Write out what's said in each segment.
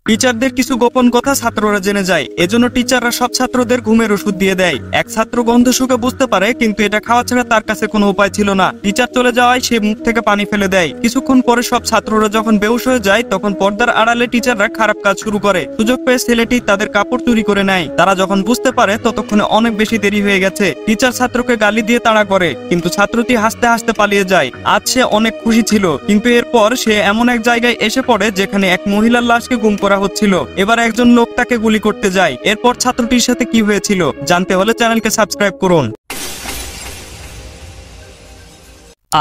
টিচারদের কিছু গোপন কথা ছাত্ররা জেনে যায়, এজন্য টিচাররা সব ছাত্রদের ঘুমের ওষুধ দিয়ে দেয়। এক ছাত্র গন্ধ শুকে বুঝতে পারে, কিন্তু এটা খাওয়া ছাড়া তার কাছে কোনো উপায় ছিল না। টিচার চলে যাওয়ায় সে মুখ থেকে পানি ফেলে দেয়। কিছুক্ষণ পরে সব ছাত্ররা যখন বেহুশ হয়ে যায়, তখন পর্দার আড়ালে টিচাররা খারাপ কাজ শুরু করে। সুযোগ পেয়ে ছেলেটি তাদের কাপড় চুরি করে নেয়। তারা যখন বুঝতে পারে ততক্ষণে অনেক বেশি দেরি হয়ে গেছে। টিচার ছাত্রকে গালি দিয়ে তাড়া করে, কিন্তু ছাত্রটি হাসতে হাসতে পালিয়ে যায়। আজ সে অনেক খুশি ছিল, কিন্তু এরপর সে এমন এক জায়গায় এসে পড়ে যেখানে এক মহিলার লাশকে গুম করা হচ্ছিল। এবার একজন লোক তাকে গুলি করতে যায়। এরপর ছাত্রটির সাথে কি হয়েছিল জানতে হলে চ্যানেলকে সাবস্ক্রাইব করুন।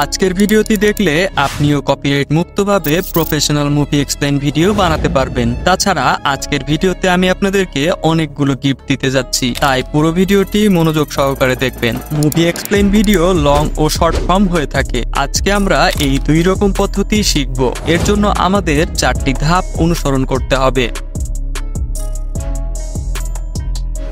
আজকের ভিডিওটি দেখলে আপনিও কপিরাইট মুক্তভাবে প্রফেশনাল মুভি এক্সপ্লেইন ভিডিও বানাতে পারবেন। তাছাড়া আজকের ভিডিওতে আমি আপনাদেরকে অনেকগুলো গিফট দিতে যাচ্ছি, তাই পুরো ভিডিওটি মনোযোগ সহকারে দেখবেন। মুভি এক্সপ্লেইন ভিডিও লং ও শর্ট ফর্ম হয়ে থাকে। আজকে আমরা এই দুই রকম পদ্ধতি শিখব। এর জন্য আমাদের 4টি ধাপ অনুসরণ করতে হবে।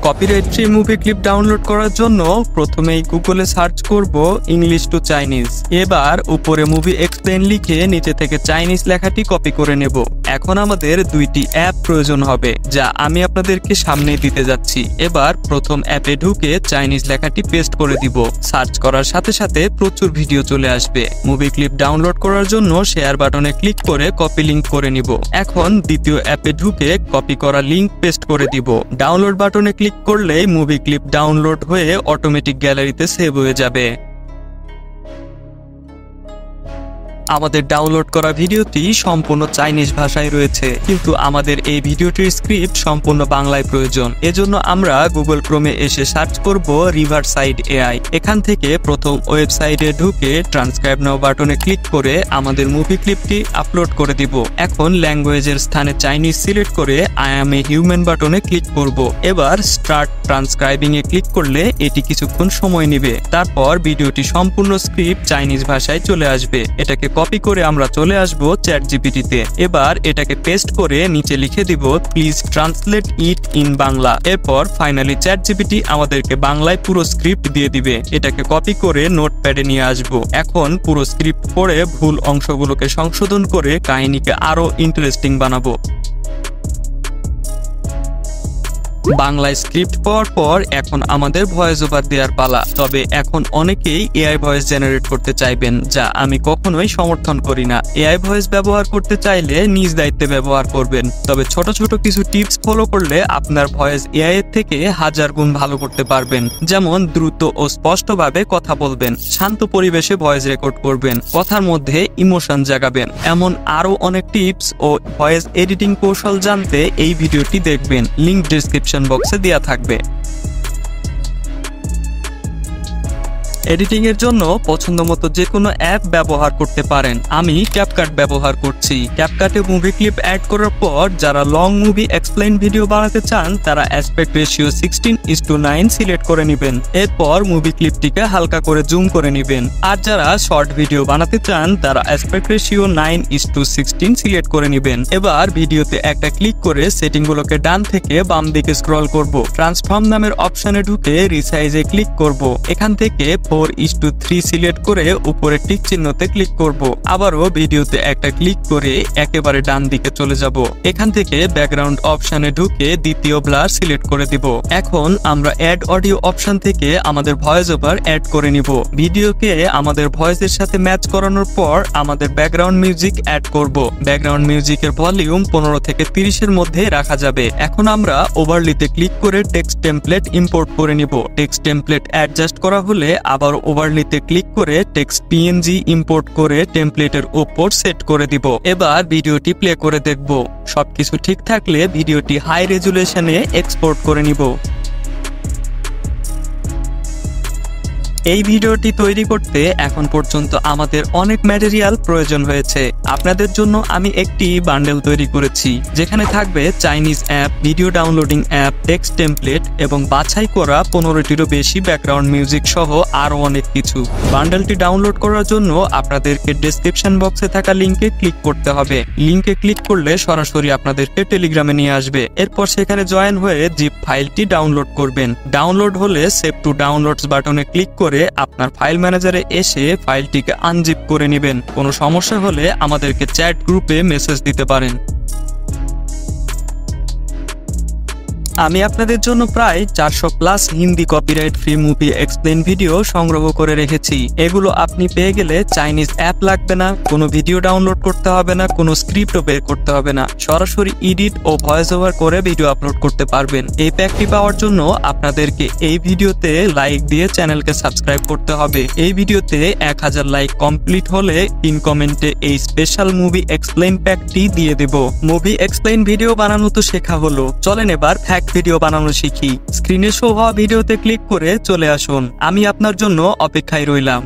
Copyright free movie clip download করার জন্য প্রথমেই গুগলে সার্চ করব ইংলিশ টু চাইনিজ। এবার উপরে মুভি এক্সপ্লেইন লিখে নিচে থেকে চাইনিজ লেখাটি কপি করে নেব। এখন আমাদের দুইটি অ্যাপ প্রয়োজন হবে, যা আমি আপনাদেরকে সামনে দিতে যাচ্ছি। এবার প্রথম অ্যাপে ঢুকে চাইনিজ লেখাটি পেস্ট করে দিব। সার্চ করার সাথে সাথে প্রচুর ভিডিও চলে আসবে। মুভি ক্লিপ ডাউনলোড করার জন্য শেয়ার বাটনে ক্লিক করে কপি লিংক করে নিব। এখন দ্বিতীয় অ্যাপে ঢুকে কপি করা লিংক পেস্ট করে দিব। ডাউনলোড বাটনে ক্লিক করলেই মুভি ক্লিপ ডাউনলোড হয়ে অটোমেটিক গ্যালারিতে সেভ হয়ে যাবে। আমাদের ডাউনলোড করা ভিডিওটি সম্পূর্ণ চাইনিজ ভাষায় রয়েছে, কিন্তু আমাদের এই ভিডিওটির স্ক্রিপ্ট সম্পূর্ণ বাংলায় প্রয়োজন। এজন্য আমরা গুগল ক্রোমে এসে সার্চ করব রিভারসাইড এআই। এখান থেকে প্রথম ওয়েবসাইটে ঢুকে ট্রান্সক্রাইব নাও বাটনে ক্লিক করে আমাদের মুভি ক্লিপটি আপলোড করে দিব। এখন ল্যাঙ্গুয়েজের স্থানে চাইনিজ সিলেক্ট করে আই অ্যাম এ হিউম্যান বাটনে ক্লিক করব। এবার স্টার্ট ট্রান্সক্রাইবিং এ ক্লিক করলে এটি কিছুক্ষণ সময় নেবে। তারপর ভিডিওটি সম্পূর্ণ স্ক্রিপ্ট চাইনিজ ভাষায় চলে আসবে। এটাকে কপি করে আমরা চলে আসব চ্যাটজিপিটিতে। এবার এটাকে পেস্ট করে নিচে লিখে দিব please translate it in Bangla. এরপর ফাইনালি চ্যাটজিপিটি আমাদেরকে বাংলায় পুরো স্ক্রিপ্ট দিয়ে দিবে। এটাকে কপি করে নোটপ্যাডে নিয়ে আসব। এখন পুরো স্ক্রিপ্ট পড়ে ভুল অংশগুলোকে সংশোধন করে কাহিনীকে আরো ইন্টারেস্টিং বানাবো। বাংলায় স্ক্রিপ্ট পাওয়ার পর এখন আমাদের ভয়েস ওভার দেওয়ার পালা। তবে এখন অনেকেই এআই ভয়েস জেনারেট করতে চাইবেন, যা আমি কখনোই সমর্থন করি না। এআই ভয়েস ব্যবহার করতে চাইলে নিজ দায়িত্বে ব্যবহার করবেন। তবে ছোট ছোট কিছু টিপস ফলো করলে আপনার ভয়েস এআই এর থেকে 1000 গুণ ভালো করতে পারবেন। যেমন দ্রুত ও স্পষ্টভাবে কথা বলবেন, শান্ত পরিবেশে ভয়েস রেকর্ড করবেন, কথার মধ্যে ইমোশন জাগাবেন। এমন আরো অনেক টিপস ও ভয়েস এডিটিং কৌশল জানতে এই ভিডিওটি দেখবেন। লিংক ডেসক্রিপশন বক্সে দেয়া থাকবে। এডিটিং এর জন্য পছন্দ মতো যে কোনো অ্যাপ ব্যবহার করতে পারেন। আমি ক্যাপকাট ব্যবহার করছি। ক্যাপকাটে মুভি ক্লিপ অ্যাড করার পর যারা লং মুভি এক্সপ্লেইন ভিডিও বানাতে চান তারা অ্যাসপেক্ট রেশিও 16:9 সিলেক্ট করে নেবেন। এরপর মুভি ক্লিপটিকে হালকা করে জুম করে নেবেন। আর যারা শর্ট ভিডিও বানাতে চান তারা অ্যাসপেক্ট রেশিও 9:16 সিলেক্ট করে নেবেন। এবার ভিডিওতে একটা ক্লিক করে সেটিং গুলোকে ডান থেকে বাম দিকে স্ক্রল করব। ট্রান্সফর্ম নামের অপশনে ঢুকে রিসাইজে ক্লিক করব। এখান থেকে 4:3 সিলেক্ট করে উপরে টিক চিহ্নতে ক্লিক করব। আবারও ভিডিওতে একটা ক্লিক করে একেবারে ডান দিকে চলে যাব। এখান থেকে ব্যাকগ্রাউন্ড অপশনে ঢুকে দ্বিতীয় ব্লার সিলেক্ট করে দিব। এখন আমরা অ্যাড অডিও অপশন থেকে আমাদের ভয়েস ওভার অ্যাড করে নিব। ভিডিওকে আমাদের ভয়েসের সাথে ম্যাচ করানোর পর আমাদের ব্যাকগ্রাউন্ড মিউজিক অ্যাড করব। ব্যাকগ্রাউন্ড মিউজিকের ভলিউম 15 থেকে 30 এর মধ্যে রাখা যাবে। এখন আমরা ওভারলিতে ক্লিক করে টেক্সট টেমপ্লেট ইম্পোর্ট করে নিব। টেক্সট টেমপ্লেট অ্যাডজাস্ট করা হলে আবার ওভারলিতে ক্লিক করে টেক্সট পিএনজি ইম্পোর্ট করে টেমপ্লেটের উপর সেট করে দিব। এবার ভিডিওটি প্লে করে দেখব। সবকিছু ঠিক থাকলে ভিডিওটি হাই রেজুলেশনে এক্সপোর্ট করে নিব। এই ভিডিওটি তৈরি করতে এখন পর্যন্ত আমাদের অনেক ম্যাটেরিয়াল প্রয়োজন হয়েছে। আপনাদের জন্য আমি একটি বান্ডেল তৈরি করেছি, যেখানে থাকবে Chinese app, video downloading app, text template এবং বাছাই করা 15টিরও বেশি ব্যাকগ্রাউন্ড মিউজিক সহ আরো অনেক কিছু। বান্ডেলটি ডাউনলোড করার জন্য আপনাদেরকে ডেসক্রিপশন বক্সে থাকা লিংকে ক্লিক করতে হবে। লিংকে ক্লিক করলে সরাসরি আপনাদেরকে টেলিগ্রামে নিয়ে আসবে। এরপর সেখানে জয়েন হয়ে জিপ ফাইলটি ডাউনলোড করবেন। ডাউনলোড হলে সেভ টু ডাউনলোডস বাটনে ক্লিক করে আপনার ফাইল ম্যানেজারে এসে ফাইলটিকে আনজিপ করে নেবেন। কোনো সমস্যা হলে আমাদেরকে চ্যাট গ্রুপে মেসেজ দিতে পারেন। আমি আপনাদের জন্য প্রায় 400+ Hindi copyright free movie explain video সংগ্রহ করে রেখেছি। এগুলো আপনি পেয়ে গেলে চাইনিজ অ্যাপ লাগবে না, কোনো ভিডিও ডাউনলোড করতে হবে না, কোনো স্ক্রিপ্টও বের করতে হবে না, সরাসরি এডিট ও ভয়েস ওভার করে ভিডিও আপলোড করতে পারবেন। এই প্যাকটি পাওয়ার জন্য আপনাদেরকে এই ভিডিওতে লাইক দিয়ে চ্যানেলকে সাবস্ক্রাইব করতে হবে। এই ভিডিওতে 1000 লাইক কমপ্লিট হলে পিন কমেন্টে এই স্পেশাল মুভি এক্সপ্লেন প্যাকটি দিয়ে দেব। মুভি এক্সপ্লেন ভিডিও বানানো তো শেখা হলো, চলেন এবার ফ্যাক্ট ভিডিও বানানো শিখি। স্ক্রিনে শো হওয়া ভিডিওতে ক্লিক করে চলে আসুন, আমি আপনার জন্য অপেক্ষায় রইলাম।